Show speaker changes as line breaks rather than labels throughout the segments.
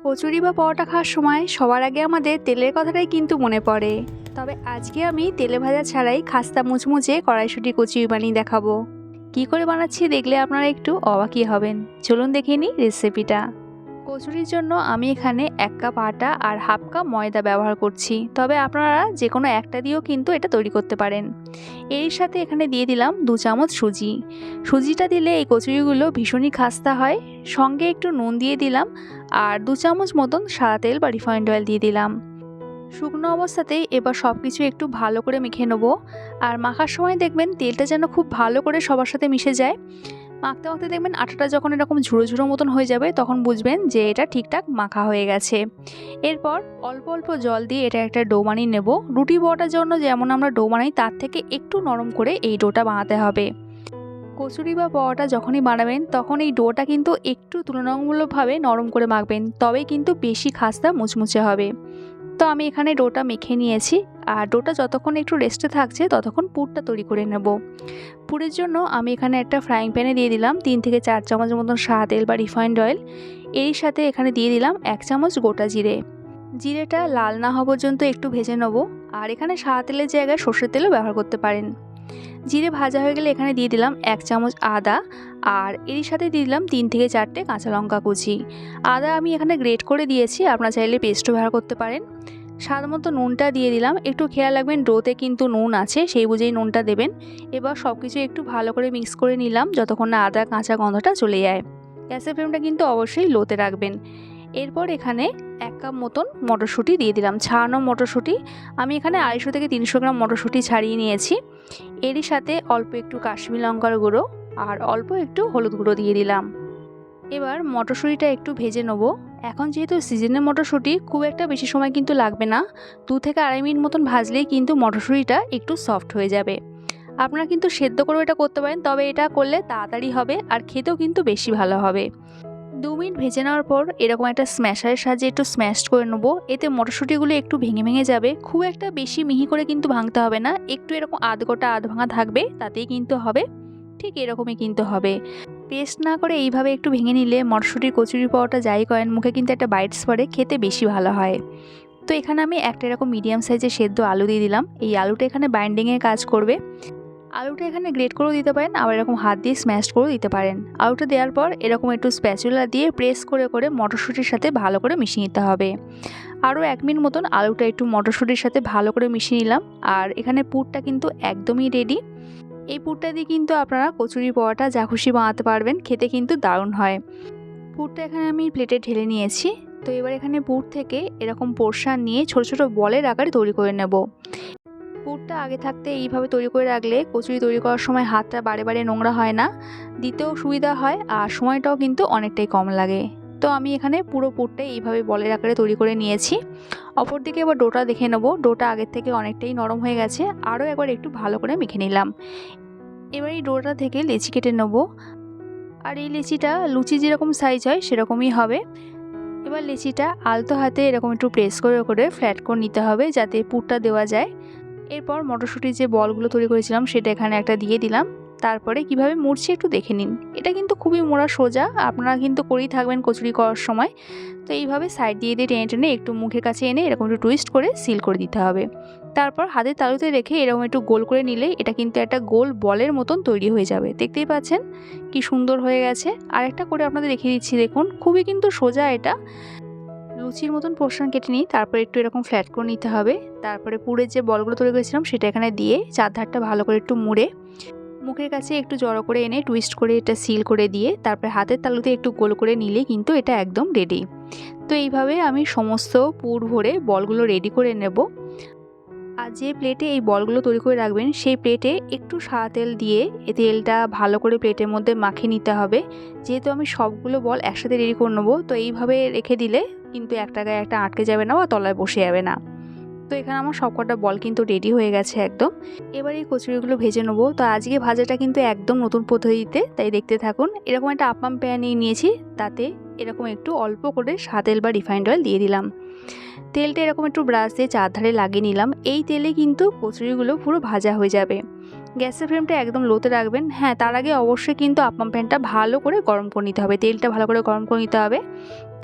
কচুরি বা পরোটা খাওয়ার সময় সবার আগে আমাদের তেলের কথাটাই কিন্তু মনে পড়ে। তবে আজকে আমি তেলে ভাজা ছাড়াই খাস্তা মুচমুচে কড়াইশুঁটি কচুরি বানিয়ে দেখাবো। কি করে বানাচ্ছি দেখলে আপনারা একটু অবাকই হবেন। চলুন দেখে নিই রেসিপিটা। কচুরির জন্য আমি এখানে 1 কাপ আটা আর হাফ কাপ ময়দা ব্যবহার করছি, তবে আপনারা যে কোনো একটা দিয়েও কিন্তু এটা তৈরি করতে পারেন। এর সাথে এখানে দিয়ে দিলাম 2 চামচ সুজি। সুজিটা দিলে এই কচুরিগুলো ভীষণই খাস্তা হয়। সঙ্গে একটু নুন দিয়ে দিলাম আর 2 চামচ মতন সাদা তেল বা রিফাইন্ড অয়েল দিয়ে দিলাম। শুকনো অবস্থাতেই এবার সব কিছু একটু ভালো করে মেখে নেবো। আর মাখার সময় দেখবেন তেলটা যেন খুব ভালো করে সবার সাথে মিশে যায়। মাখতে মাখতে দেখবেন আটাটা যখন এরকম ঝুড়ো ঝুড়ো মতন হয়ে যাবে তখন বুঝবেন যে এটা ঠিকঠাক মাখা হয়ে গেছে। এরপর অল্প অল্প জল দিয়ে এটা একটা ডো বানিয়ে নেব। রুটি পরোটার জন্য যেমন আমরা ডো বানাই তার থেকে একটু নরম করে এই ডোটা বানাতে হবে। কচুরি বা পরোটা যখনই বানাবেন তখন এই ডোটা কিন্তু একটু তুলনামূলকভাবে নরম করে মাখবেন, তবেই কিন্তু বেশি খাস্তা মুচমুচে হবে। তো আমি এখানে ডোটা মেখে নিয়েছি। আর ডোটা যতক্ষণ একটু রেস্টে থাকছে ততক্ষণ পুরটা তৈরি করে নেব। পুরের জন্য আমি এখানে একটা ফ্রাইং প্যানে দিয়ে দিলাম 3 থেকে 4 চামচ মতন সাদা তেল বা রিফাইন্ড অয়েল। এর সাথে এখানে দিয়ে দিলাম 1 চামচ গোটা জিরে। জিরেটা লাল না হওয়া পর্যন্ত একটু ভেজে নেব। আর এখানে সাদা তেলের জায়গায় সর্ষের তেলও ব্যবহার করতে পারেন। জিরে ভাজা হয়ে গেলে এখানে দিয়ে দিলাম 1 চামচ আদা। আর এর সাথে দিয়ে দিলাম 3 থেকে 4টে কাঁচা লঙ্কা কুচি। আদা আমি এখানে গ্রেট করে দিয়েছি, আপনারা চাইলে পেস্টও ব্যবহার করতে পারেন। স্বাদ মতো নুনটা দিয়ে দিলাম। একটু খেয়াল রাখবেন ডোতে কিন্তু নুন আছে, সেই বুঝেই নুনটা দেবেন। এবার সব কিছু একটু ভালো করে মিক্স করে নিলাম যতক্ষণ না আদা কাঁচা গন্ধটা চলে যায়। গ্যাসের ফ্লেমটা কিন্তু অবশ্যই লোতে রাখবেন। এরপর এখানে 1 কাপ মতন মটরশুঁটি দিয়ে দিলাম, ছাড়ানো মটরশুঁটি। আমি এখানে 250 থেকে 300 গ্রাম মটরশুঁটি ছাড়িয়ে নিয়েছি। এরই সাথে অল্প একটু কাশ্মীরি লঙ্কার গুঁড়ো আর অল্প একটু হলুদ গুঁড়ো দিয়ে দিলাম। এবার মটরশুঁটিটা একটু ভেজে নেব। এখন যেহেতু সিজনের মটরশুঁটি খুব একটা বেশি সময় কিন্তু লাগবে না, 2 থেকে 2.5 মিনিট মতন ভাজলেই কিন্তু মটরশুঁটিটা একটু সফট হয়ে যাবে। আপনারা কিন্তু সেদ্ধ করেও এটা করতে পারেন, তবে এটা করলে তাড়াতাড়ি হবে আর খেতেও কিন্তু বেশি ভালো হবে। 2 মিনিট ভেজে নেওয়ার পর এরকম একটা স্ম্যাশারের সাহায্যে একটু স্ম্যাশ করে নেবো। এতে মটরশুঁটিগুলো একটু ভেঙে ভেঙে যাবে, খুব একটা বেশি মিহি করে কিন্তু ভাঙতে হবে না, একটু এরকম আধ গোটা আধ ভাঙা থাকবে, তাতেই কিন্তু হবে। ঠিক এরকমই কিন্তু হবে। পেস্ট না করে এইভাবে একটু ভেঙে নিলে মটরশুঁটির কচুরি পরোটা যাই করেন মুখে কিন্তু একটা বাইটস পড়ে, খেতে বেশি ভালো হয়। তো এখানে আমি একটা এরকম মিডিয়াম সাইজের সেদ্ধ আলু দিয়ে দিলাম। এই আলুটা এখানে বাইন্ডিংয়ের কাজ করবে। আলুটা এখানে গ্রেট করেও দিতে পারেন, আবার এরকম হাত দিয়ে স্ম্যাশ করেও দিতে পারেন। আলুটা দেওয়ার পর এরকম একটু স্প্যাচুলা দিয়ে প্রেস করে করে মটরশুঁটির সাথে ভালো করে মিশিয়ে নিতে হবে। আরও 1 মিনিট মতন আলুটা একটু মটরশুঁটির সাথে ভালো করে মিশিয়ে নিলাম। আর এখানে পুরটা কিন্তু একদমই রেডি। এই পুরটা দিয়ে কিন্তু আপনারা কচুরি পরোটা যা খুশি বানাতে পারবেন, খেতে কিন্তু দারুণ হয়। পুরটা এখানে আমি প্লেটে ঢেলে নিয়েছি। তো এবার এখানে পুর থেকে এরকম পোর্শন নিয়ে ছোট ছোট বলের আকারে তৈরি করে নেব। পুরটা আগে থাকতে এইভাবে তৈরি করে রাখলে কচুরি তৈরি করার সময় হাতটা বারে বারে নোংরা হয় না, দিতেও সুবিধা হয় আর সময়টাও কিন্তু অনেকটাই কম লাগে। তো আমি এখানে পুরো পুরটাই এইভাবে বলের আকারে তৈরি করে নিয়েছি। অপরদিকে এবার ডোটা দেখে নেব। ডোটা আগের থেকে অনেকটাই নরম হয়ে গেছে, আরও একবার একটু ভালো করে মেখে নিলাম। এবার এই ডোটা থেকে লেচি কেটে নেব। আর এই লেচিটা লুচি যেরকম সাইজ হয় সেরকমই হবে। এবার লেচিটা আলতো হাতে এরকম একটু প্রেস করে করে ফ্ল্যাট করে নিতে হবে যাতে পুরটা দেওয়া যায়। এরপর মটরশুঁটির যে বলগুলো তৈরি করেছিলাম সেটা এখানে একটা দিয়ে দিলাম। তারপরে কিভাবে মুড়ছি একটু দেখে নিন। এটা কিন্তু খুবই মোড়া সোজা, আপনারা কিন্তু করেই থাকবেন কচুরি করার সময়। তো এইভাবে সাইড দিয়ে দিয়ে টেনে টেনে একটু মুখের কাছে এনে এরকম একটু টুইস্ট করে সিল করে দিতে হবে। তারপর হাতের তালুতে রেখে এরকম একটু গোল করে নিলেই এটা কিন্তু একটা গোল বলের মতন তৈরি হয়ে যাবে। দেখতেই পাচ্ছেন কি সুন্দর হয়ে গেছে। আরেকটা করে আপনাদের দেখিয়ে দিচ্ছি, দেখুন খুবই কিন্তু সোজা। এটা লুচির মতন পোর্শন কেটে নিই, তারপর একটু এরকম ফ্ল্যাট করে নিতে হবে। তারপরে পুরের যে বলগুলো তৈরি করেছিলাম সেটা এখানে দিয়ে চারধারটা ভালো করে একটু মুড়ে মুখের কাছে একটু জড়ো করে এনে টুইস্ট করে এটা সিল করে দিয়ে তারপরে হাতের তালুতে একটু গোল করে নিলে কিন্তু এটা একদম রেডি। তো এইভাবে আমি সমস্ত পুর ভরে বলগুলো রেডি করে নেব। আর যে প্লেটে এই বলগুলো তৈরি করে রাখবেন সেই প্লেটে একটু সাদা তেল দিয়ে এই তেলটা ভালো করে প্লেটের মধ্যে মাখিয়ে নিতে হবে। যেহেতু আমি সবগুলো বল একসাথে রেডি করে নেবো, তো এইভাবে রেখে দিলে কিন্তু একটা গায়ে একটা আটকে যাবে না বা তলায় বসে যাবে না। তো এখানে আমার সবকটা বল কিন্তু রেডি হয়ে গেছে একদম। এবার এই কচুরিগুলো ভেজে নেবো। তো আজকে ভাজাটা কিন্তু একদম নতুন পদ্ধতিতে, তাই দেখতে থাকুন। এরকম একটা আপ্পাম প্যান নিয়েছি, তাতে এরকম একটু অল্প করে সাদা তেল বা রিফাইন্ড অয়েল দিয়ে দিলাম। তেলটা এরকম একটু ব্রাশ দিয়ে চারধারে লাগিয়ে নিলাম। এই তেলে কিন্তু কচুরিগুলো পুরো ভাজা হয়ে যাবে। গ্যাসের ফ্লেমটা একদম লোতে রাখবেন। হ্যাঁ, তার আগে অবশ্যই কিন্তু আপ্পাম প্যানটা ভালো করে গরম করে নিতে হবে, তেলটা ভালো করে গরম করে নিতে হবে।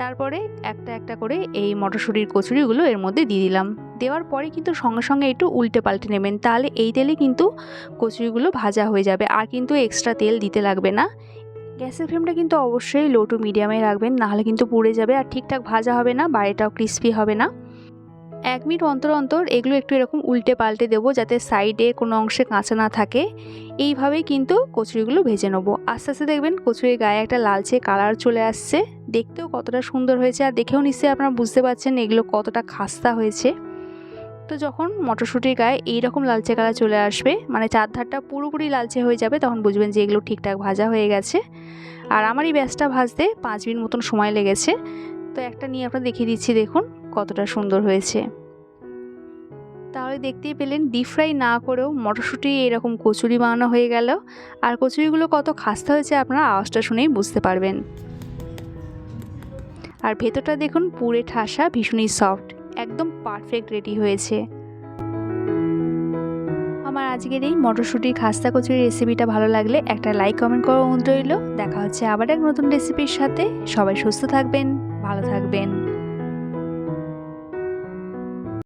তারপরে একটা একটা করে এই মটরশুঁটির কচুরিগুলো এর মধ্যে দিয়ে দিলাম। দেওয়ার পরে কিন্তু সঙ্গে সঙ্গে একটু উল্টে পাল্টে নেবেন, তাহলে এই তেলে কিন্তু কচুরিগুলো ভাজা হয়ে যাবে, আর কিন্তু এক্সট্রা তেল দিতে লাগবে না। গ্যাসের ফ্লেমটা কিন্তু অবশ্যই লো টু মিডিয়ামে রাখবেন, নাহলে কিন্তু পুড়ে যাবে আর ঠিকঠাক ভাজা হবে না, বাইরেটাও ক্রিস্পি হবে না। 1 মিনিট অন্তর অন্তর এগুলো একটু এরকম উল্টে পাল্টে দেবো, যাতে সাইডে কোনো অংশে কাঁচা না থাকে। এইভাবেই কিন্তু কচুরিগুলো ভেজে নেবো। আস্তে আস্তে দেখবেন কচুরির গায়ে একটা লালচে কালার চলে আসছে, দেখতেও কতটা সুন্দর হয়েছে, আর দেখেও নিশ্চয়ই আপনারা বুঝতে পারছেন এগুলো কতটা খাস্তা হয়েছে। তো যখন মটরশুঁটির গায়ে এইরকম লালচে কালার চলে আসবে, মানে চারধারটা পুরোপুরি লালচে হয়ে যাবে, তখন বুঝবেন যে এগুলো ঠিকঠাক ভাজা হয়ে গেছে। আর আমার এই ব্যাচটা ভাজতে 5 মিনিট মতন সময় লেগেছে। তো একটা নিয়ে আপনারা দেখিয়ে দিচ্ছি, দেখুন কতটা সুন্দর হয়েছে। তাহলে দেখতেই পেলেন ডিপ ফ্রাই না করেও মটরশুঁটি এরকম কচুরি বানানো হয়ে গেল। আর কচুরিগুলো কত খাস্তা হয়েছে আপনারা আওয়াজটা শুনেই বুঝতে পারবেন। আর ভেতরটা দেখুন পুরে ঠাসা, ভীষণই সফট, একদম পারফেক্ট রেডি হয়েছে। আমার আজকের এই মটরশুঁটির খাস্তা কচুরি রেসিপিটা ভালো লাগলে একটা লাইক কমেন্ট করার অনুরোধ রইল। দেখা হচ্ছে আবার এক নতুন রেসিপির সাথে। সবাই সুস্থ থাকবেন, ভালো থাকবেন।